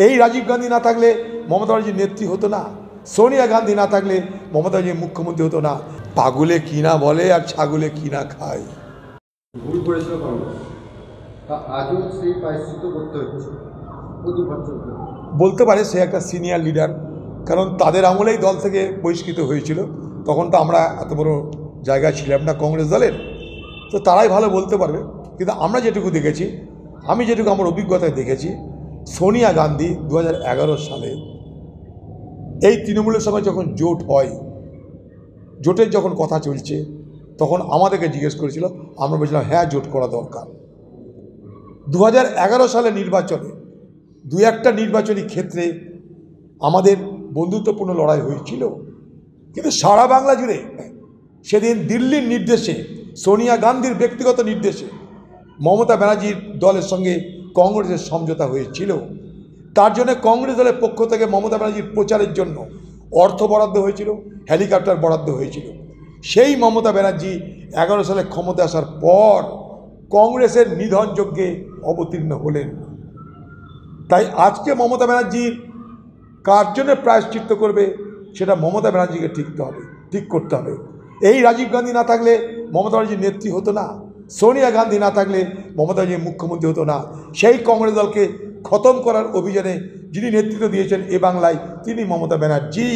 এই রাজীব গান্ধী না থাকলে মমতা ব্যানার্জির নেত্রী হতো না, সোনিয়া গান্ধী না থাকলে মমতা ব্যানার্জি মুখ্যমন্ত্রী হতো না। পাগলে কি না বলে আর ছাগলে কি না খায়। ভুল করেছিল কংগ্রেস, তা আজও সেই প্রায়শ্চিত্ত করতে হচ্ছে। বলতে পারে সে একটা সিনিয়র লিডার, কারণ তাদের আমলেই দল থেকে বহিষ্কৃত হয়েছিল। তখন তো আমরা এত বড় জায়গায় ছিলাম না কংগ্রেস দলের, তো তারাই ভালো বলতে পারবে। কিন্তু আমরা যেটুকু দেখেছি, আমি যেটুকু আমার অভিজ্ঞতায় দেখেছি, সোনিয়া গান্ধী 2011 সালে এই তৃণমূলের সঙ্গে যখন জোট হয়, জোটের যখন কথা চলছে, তখন আমাদেরকে জিজ্ঞেস করেছিল, আমরা বলছিলাম হ্যাঁ জোট করা দরকার। 2011 সালে নির্বাচনে দু একটা নির্বাচনী ক্ষেত্রে আমাদের বন্ধুত্বপূর্ণ লড়াই হয়েছিল, কিন্তু সারা বাংলা জুড়ে সেদিন দিল্লির নির্দেশে, সোনিয়া গান্ধীর ব্যক্তিগত নির্দেশে মমতা ব্যানার্জির দলের সঙ্গে কংগ্রেসের সমঝোতা হয়েছিল। তার জন্য কংগ্রেস দলের পক্ষ থেকে মমতা ব্যানার্জির প্রচারের জন্য অর্থ বরাদ্দ হয়েছিল, হেলিকপ্টার বরাদ্দ হয়েছিল। সেই মমতা ব্যানার্জি 11 সালে ক্ষমতা আসার পর কংগ্রেসের নিধন যজ্ঞে অবতীর্ণ হলেন। তাই আজকে মমতা ব্যানার্জির কার জন্য প্রায়শ্চিত্ত করবে, সেটা মমতা ব্যানার্জিকে ঠিক করতে হবে। এই রাজীব গান্ধী না থাকলে মমতা ব্যানার্জির নেত্রী হতো না, সোনিয়া গান্ধী না থাকলে মমতা ব্যানার্জি মুখ্যমন্ত্রী হতো না। সেই কংগ্রেস দলকে খতম করার অভিযানে যিনি নেতৃত্ব দিয়েছেন এ বাংলায়, তিনি মমতা ব্যানার্জি।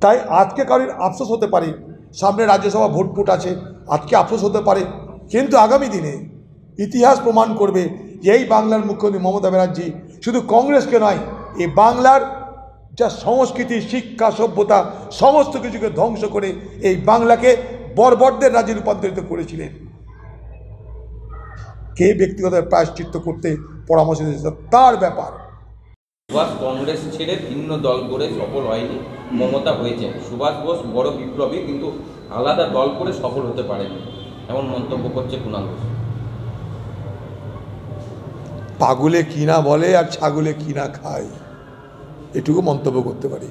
তাই আজকে কারোর আফসোস হতে পারে, সামনে রাজ্যসভা ভোট আছে, আজকে আফসোস হতে পারে, কিন্তু আগামী দিনে ইতিহাস প্রমাণ করবে যে এই বাংলার মুখ্যমন্ত্রী মমতা ব্যানার্জি শুধু কংগ্রেসকে নয়, এই বাংলার যা সংস্কৃতি, শিক্ষা, সভ্যতা সমস্ত কিছুকে ধ্বংস করে এই বাংলাকে বর্বরদের রাজ্যে রূপান্তরিত করেছিলেন। কে ব্যক্তিগত প্রায়শ্চিত্ত করতে পরামর্শ দিয়েছে তার ব্যাপার। সুভাষ কংগ্রেস ছেড়ে ভিন্ন দল করে সফল হয়নি, মমতা হয়েছে। সুভাষ বোস বড় বিপ্লবী, কিন্তু আলাদা দল করে সফল হতে পারেনি, এমন মন্তব্য করছে কুণাল ঘোষ। পাগলে কি না বলে আর ছাগলে কি না খায়, এটুকু মন্তব্য করতে পারি।